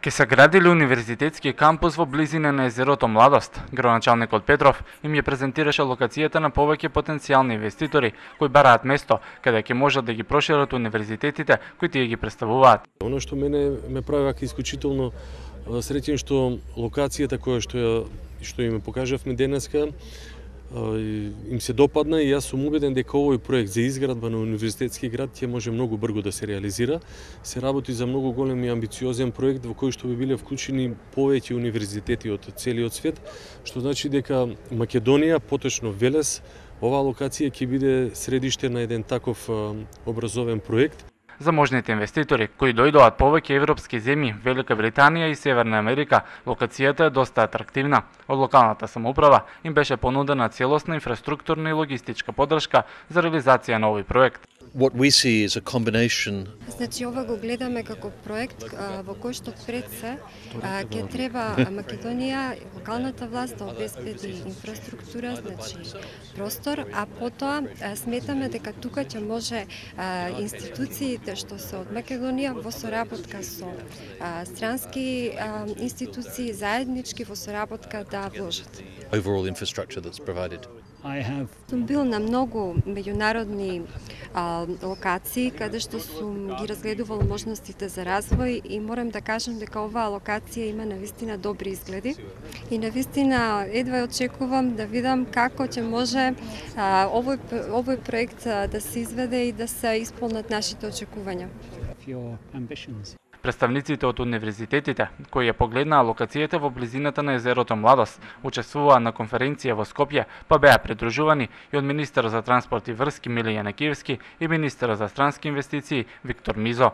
Ке се градили универзитетски кампус во близина на езерото Младост. Градоначалникот Петров им ја презентираше локацијата на повеќе потенцијални инвеститори кои бараат место каде ќе можат да ги прошират универзитетите кои тие ги представуваат. Оно што мене ме прави вака исклучително среќен што локацијата што им покажавме денеска им се допадна и јас сум убеден дека овој проект за изградба на универзитетски град ќе може многу брзо да се реализира. Се работи за многу голем и амбициозен проект во кој што би биле вклучени повеќе универзитети од целиот свет, што значи дека Македонија, поточно Велес, оваа локација ќе биде средиште на еден таков образовен проект. За можните инвеститори кои дојдоат повеќе европски земји, Велика Британија и Северна Америка, локацијата е доста атрактивна. Од локалната самоуправа им беше понудена целосна инфраструктурна и логистичка поддршка за реализација на овој проект. What we see is a combination. Значи ова го гледаме како проект во кој што пред се ќе треба Македонија, локалната власт да обезбеди инфраструктура, значи простор, а потоа сметаме дека тука ќе може институциите што се од Македонија во соработка со странски институции заеднички во соработка да вложат. Overall infrastructure that's provided. Сум бил на многу меѓународни локации каде што сум ги разгледувал можностите за развој и морам да кажам дека оваа локација има навистина добри изгледи и навистина едва очекувам да видам како ќе може овој проект да се изведе и да се исполнат нашите очекувања. Представниците од универзитетите кои ја погледнаа локацијата во близината на езерото Младост учествуваа на конференција во Скопје, па беа придружувани и од министерот за транспорт и врски Миле Јанакиевски и министерот за странски инвестиции Виктор Мизо.